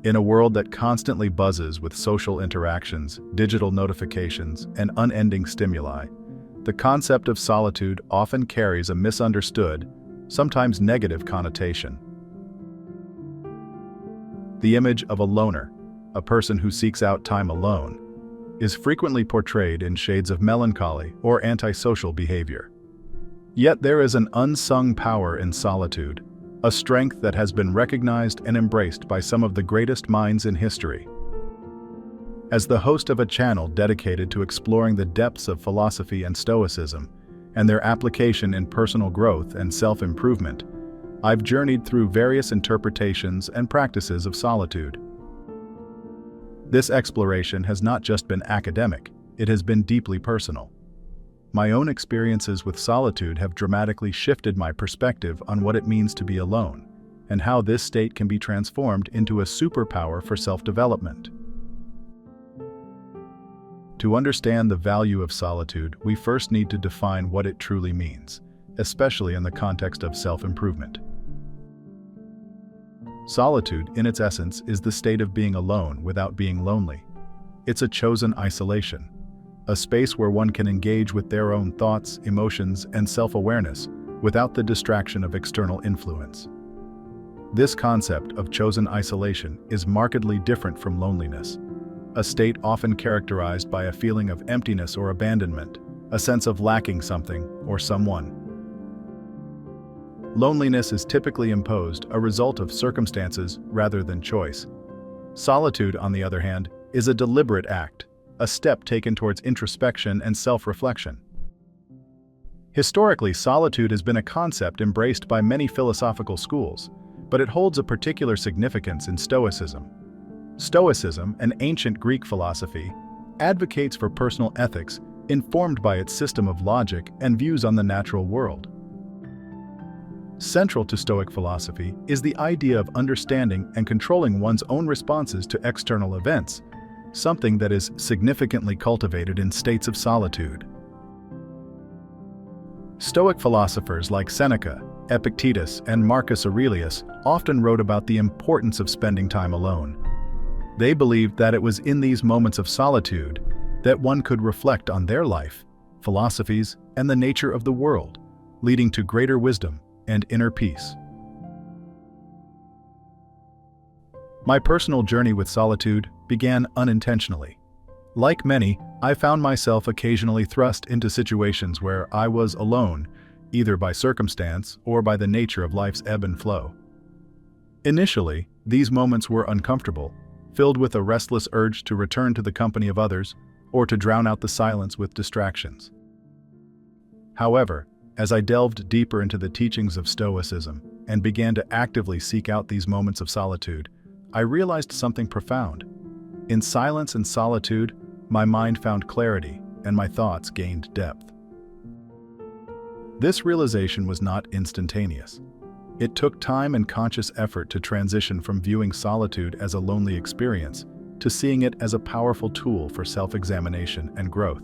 In a world that constantly buzzes with social interactions, digital notifications, and unending stimuli, the concept of solitude often carries a misunderstood, sometimes negative connotation. The image of a loner, a person who seeks out time alone, is frequently portrayed in shades of melancholy or antisocial behavior. Yet there is an unsung power in solitude, a strength that has been recognized and embraced by some of the greatest minds in history. As the host of a channel dedicated to exploring the depths of philosophy and Stoicism, and their application in personal growth and self-improvement, I've journeyed through various interpretations and practices of solitude. This exploration has not just been academic, it has been deeply personal. My own experiences with solitude have dramatically shifted my perspective on what it means to be alone, and how this state can be transformed into a superpower for self-development. To understand the value of solitude, we first need to define what it truly means, especially in the context of self-improvement. Solitude, in its essence, is the state of being alone without being lonely. It's a chosen isolation, a space where one can engage with their own thoughts, emotions, and self-awareness without the distraction of external influence. This concept of chosen isolation is markedly different from loneliness, a state often characterized by a feeling of emptiness or abandonment, a sense of lacking something or someone. Loneliness is typically imposed, a result of circumstances rather than choice. Solitude, on the other hand, is a deliberate act, a step taken towards introspection and self-reflection. Historically, solitude has been a concept embraced by many philosophical schools, but it holds a particular significance in Stoicism. Stoicism, an ancient Greek philosophy, advocates for personal ethics informed by its system of logic and views on the natural world. Central to Stoic philosophy is the idea of understanding and controlling one's own responses to external events, something that is significantly cultivated in states of solitude. Stoic philosophers like Seneca, Epictetus, and Marcus Aurelius often wrote about the importance of spending time alone. They believed that it was in these moments of solitude that one could reflect on their life, philosophies, and the nature of the world, leading to greater wisdom and inner peace. My personal journey with solitude began unintentionally. Like many, I found myself occasionally thrust into situations where I was alone, either by circumstance or by the nature of life's ebb and flow. Initially, these moments were uncomfortable, filled with a restless urge to return to the company of others or to drown out the silence with distractions. However, as I delved deeper into the teachings of Stoicism and began to actively seek out these moments of solitude, I realized something profound. In silence and solitude, my mind found clarity and my thoughts gained depth. This realization was not instantaneous. It took time and conscious effort to transition from viewing solitude as a lonely experience to seeing it as a powerful tool for self-examination and growth.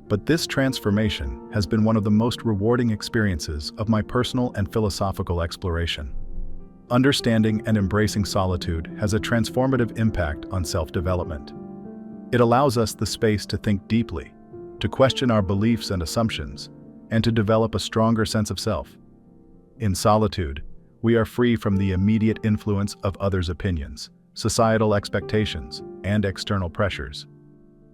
But this transformation has been one of the most rewarding experiences of my personal and philosophical exploration. Understanding and embracing solitude has a transformative impact on self-development. It allows us the space to think deeply, to question our beliefs and assumptions, and to develop a stronger sense of self. In solitude, we are free from the immediate influence of others' opinions, societal expectations, and external pressures.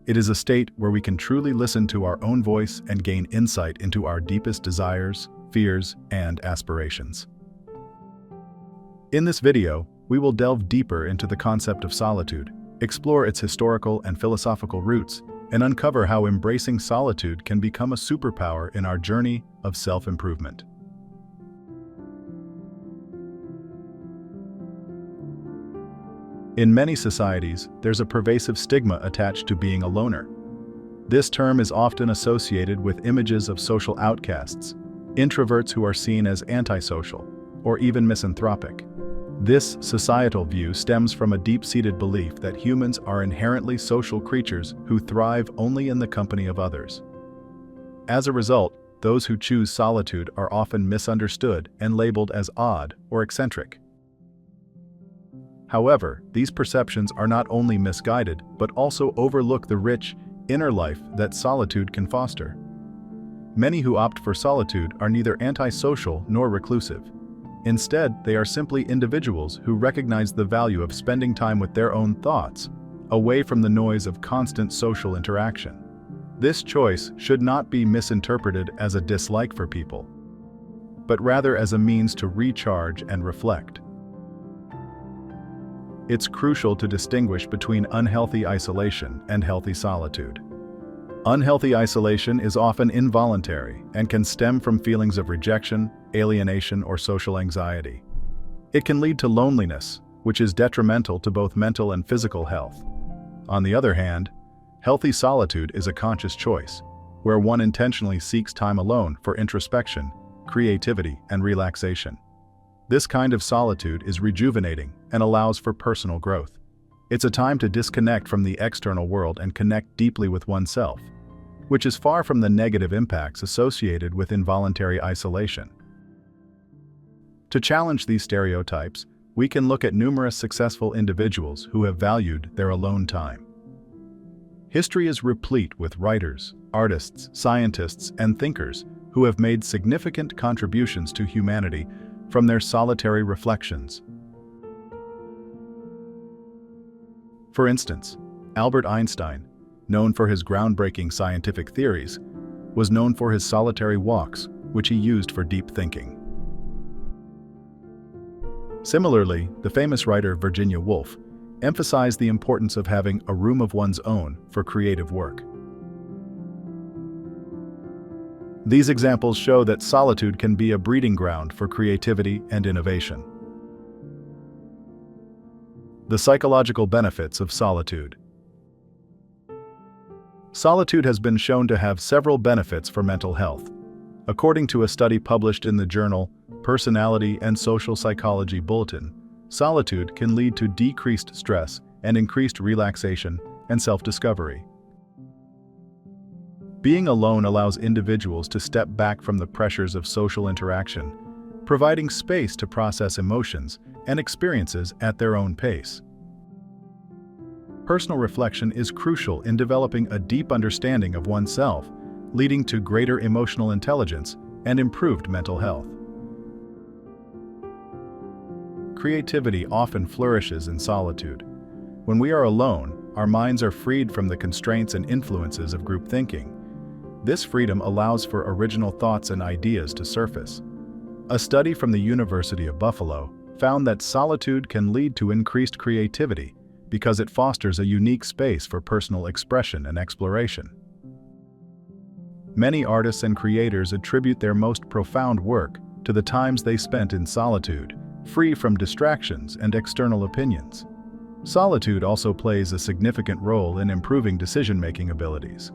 It is a state where we can truly listen to our own voice and gain insight into our deepest desires, fears, and aspirations. In this video, we will delve deeper into the concept of solitude, explore its historical and philosophical roots, and uncover how embracing solitude can become a superpower in our journey of self-improvement. In many societies, there's a pervasive stigma attached to being a loner. This term is often associated with images of social outcasts, introverts who are seen as antisocial, or even misanthropic. This societal view stems from a deep-seated belief that humans are inherently social creatures who thrive only in the company of others. As a result, those who choose solitude are often misunderstood and labeled as odd or eccentric. However, these perceptions are not only misguided, but also overlook the rich, inner life that solitude can foster. Many who opt for solitude are neither antisocial nor reclusive. Instead, they are simply individuals who recognize the value of spending time with their own thoughts, away from the noise of constant social interaction. This choice should not be misinterpreted as a dislike for people, but rather as a means to recharge and reflect. It's crucial to distinguish between unhealthy isolation and healthy solitude. Unhealthy isolation is often involuntary and can stem from feelings of rejection, alienation, or social anxiety. It can lead to loneliness, which is detrimental to both mental and physical health. On the other hand, healthy solitude is a conscious choice, where one intentionally seeks time alone for introspection, creativity, and relaxation. This kind of solitude is rejuvenating and allows for personal growth. It's a time to disconnect from the external world and connect deeply with oneself, which is far from the negative impacts associated with involuntary isolation. To challenge these stereotypes, we can look at numerous successful individuals who have valued their alone time. History is replete with writers, artists, scientists, and thinkers who have made significant contributions to humanity from their solitary reflections. For instance, Albert Einstein, known for his groundbreaking scientific theories, was known for his solitary walks, which he used for deep thinking. Similarly, the famous writer Virginia Woolf emphasized the importance of having a room of one's own for creative work. These examples show that solitude can be a breeding ground for creativity and innovation. The psychological benefits of solitude. Solitude has been shown to have several benefits for mental health. According to a study published in the journal Personality and Social Psychology Bulletin, solitude can lead to decreased stress and increased relaxation and self-discovery. Being alone allows individuals to step back from the pressures of social interaction, providing space to process emotions and experiences at their own pace. Personal reflection is crucial in developing a deep understanding of oneself, leading to greater emotional intelligence and improved mental health. Creativity often flourishes in solitude. When we are alone, our minds are freed from the constraints and influences of group thinking. This freedom allows for original thoughts and ideas to surface. A study from the University of Buffalo found that solitude can lead to increased creativity because it fosters a unique space for personal expression and exploration. Many artists and creators attribute their most profound work to the times they spent in solitude, free from distractions and external opinions. Solitude also plays a significant role in improving decision-making abilities.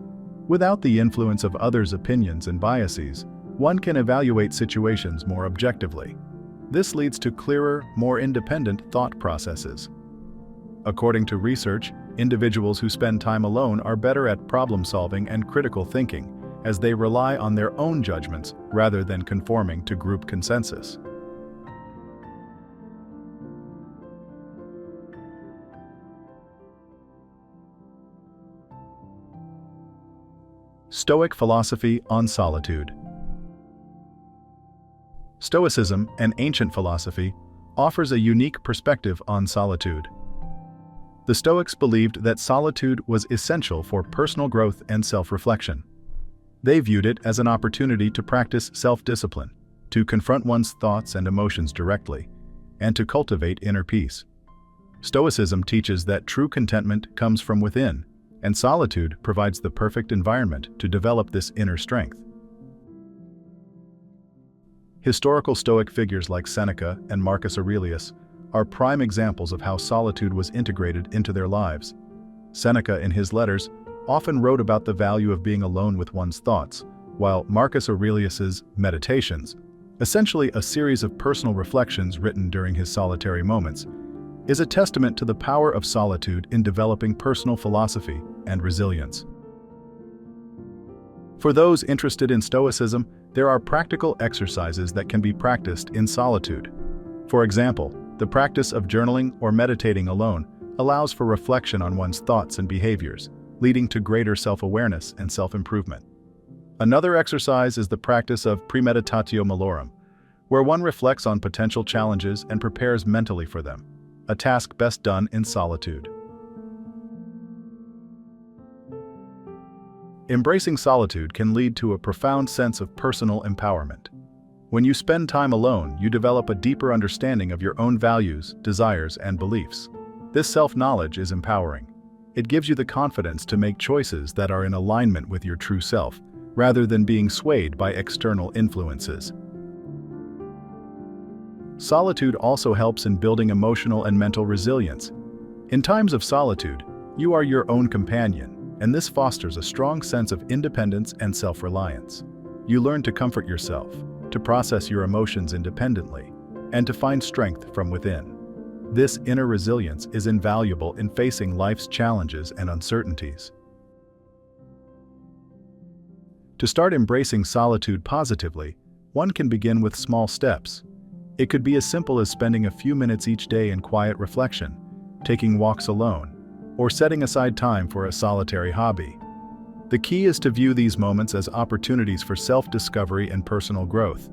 Without the influence of others' opinions and biases, one can evaluate situations more objectively. This leads to clearer, more independent thought processes. According to research, individuals who spend time alone are better at problem-solving and critical thinking, as they rely on their own judgments rather than conforming to group consensus. Stoic Philosophy on Solitude. Stoicism, an ancient philosophy, offers a unique perspective on solitude. The Stoics believed that solitude was essential for personal growth and self-reflection. They viewed it as an opportunity to practice self-discipline, to confront one's thoughts and emotions directly, and to cultivate inner peace. Stoicism teaches that true contentment comes from within, and solitude provides the perfect environment to develop this inner strength. Historical Stoic figures like Seneca and Marcus Aurelius are prime examples of how solitude was integrated into their lives. Seneca, in his letters, often wrote about the value of being alone with one's thoughts, while Marcus Aurelius's Meditations, essentially a series of personal reflections written during his solitary moments, is a testament to the power of solitude in developing personal philosophy and resilience. For those interested in Stoicism, there are practical exercises that can be practiced in solitude. For example, The practice of journaling or meditating alone allows for reflection on one's thoughts and behaviors, leading to greater self-awareness and self-improvement. Another exercise is the practice of premeditatio malorum, where one reflects on potential challenges and prepares mentally for them, a task best done in solitude. Embracing solitude can lead to a profound sense of personal empowerment. When you spend time alone, you develop a deeper understanding of your own values, desires, and beliefs. This self-knowledge is empowering. It gives you the confidence to make choices that are in alignment with your true self, rather than being swayed by external influences. Solitude also helps in building emotional and mental resilience. In times of solitude, you are your own companion, and this fosters a strong sense of independence and self-reliance. You learn to comfort yourself, to process your emotions independently, and to find strength from within. This inner resilience is invaluable in facing life's challenges and uncertainties. To start embracing solitude positively, one can begin with small steps. It could be as simple as spending a few minutes each day in quiet reflection, taking walks alone, or setting aside time for a solitary hobby. The key is to view these moments as opportunities for self-discovery and personal growth.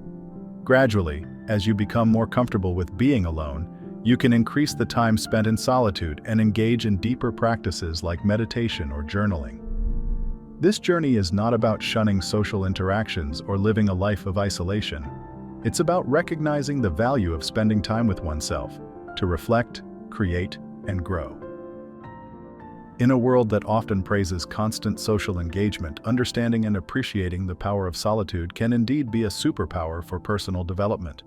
Gradually, as you become more comfortable with being alone, you can increase the time spent in solitude and engage in deeper practices like meditation or journaling. This journey is not about shunning social interactions or living a life of isolation. It's about recognizing the value of spending time with oneself, to reflect, create, and grow. In a world that often praises constant social engagement, understanding and appreciating the power of solitude can indeed be a superpower for personal development.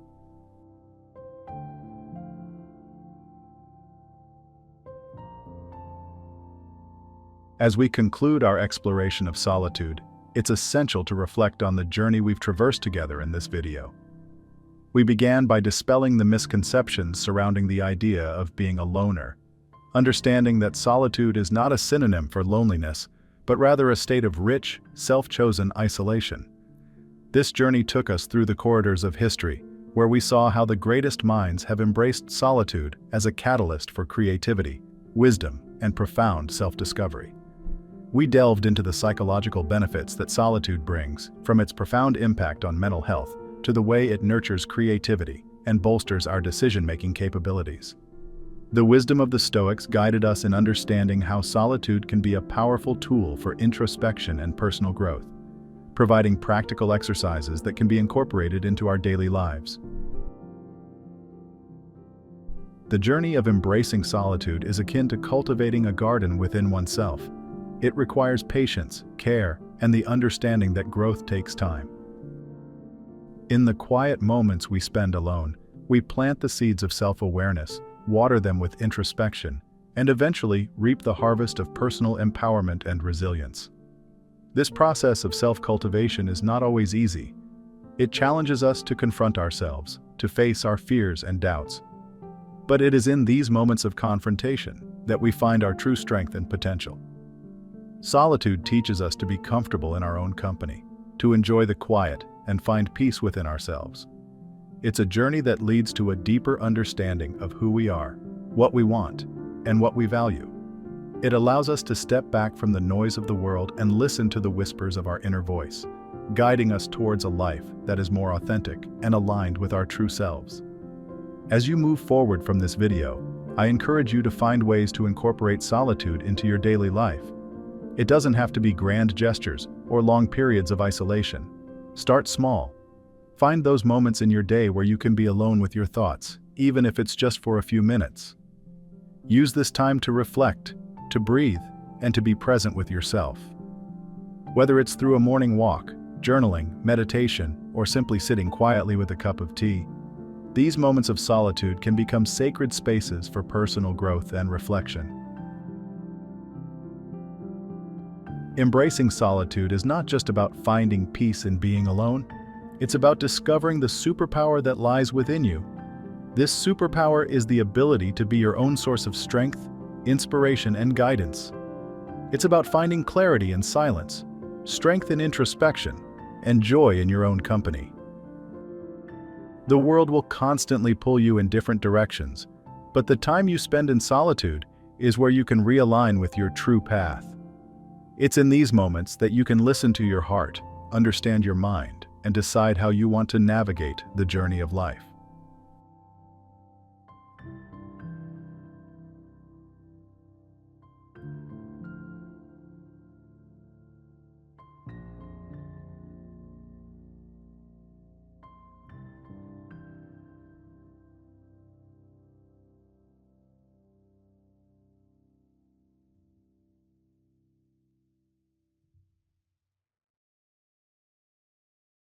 As we conclude our exploration of solitude, it's essential to reflect on the journey we've traversed together in this video. We began by dispelling the misconceptions surrounding the idea of being a loner, understanding that solitude is not a synonym for loneliness, but rather a state of rich, self-chosen isolation. This journey took us through the corridors of history, where we saw how the greatest minds have embraced solitude as a catalyst for creativity, wisdom, and profound self-discovery. We delved into the psychological benefits that solitude brings, from its profound impact on mental health to the way it nurtures creativity and bolsters our decision-making capabilities. The wisdom of the Stoics guided us in understanding how solitude can be a powerful tool for introspection and personal growth, providing practical exercises that can be incorporated into our daily lives. The journey of embracing solitude is akin to cultivating a garden within oneself. It requires patience, care, and the understanding that growth takes time. In the quiet moments we spend alone, we plant the seeds of self-awareness, water them with introspection, and eventually reap the harvest of personal empowerment and resilience. This process of self-cultivation is not always easy. It challenges us to confront ourselves, to face our fears and doubts. But it is in these moments of confrontation that we find our true strength and potential. Solitude teaches us to be comfortable in our own company, to enjoy the quiet and find peace within ourselves. It's a journey that leads to a deeper understanding of who we are, what we want, and what we value. It allows us to step back from the noise of the world and listen to the whispers of our inner voice, guiding us towards a life that is more authentic and aligned with our true selves. As you move forward from this video, I encourage you to find ways to incorporate solitude into your daily life. It doesn't have to be grand gestures or long periods of isolation. Start small. Find those moments in your day where you can be alone with your thoughts, even if it's just for a few minutes. Use this time to reflect, to breathe, and to be present with yourself. Whether it's through a morning walk, journaling, meditation, or simply sitting quietly with a cup of tea, these moments of solitude can become sacred spaces for personal growth and reflection. Embracing solitude is not just about finding peace in being alone. It's about discovering the superpower that lies within you. This superpower is the ability to be your own source of strength, inspiration, and guidance. It's about finding clarity in silence, strength in introspection, and joy in your own company. The world will constantly pull you in different directions, but the time you spend in solitude is where you can realign with your true path. It's in these moments that you can listen to your heart, understand your mind, and decide how you want to navigate the journey of life.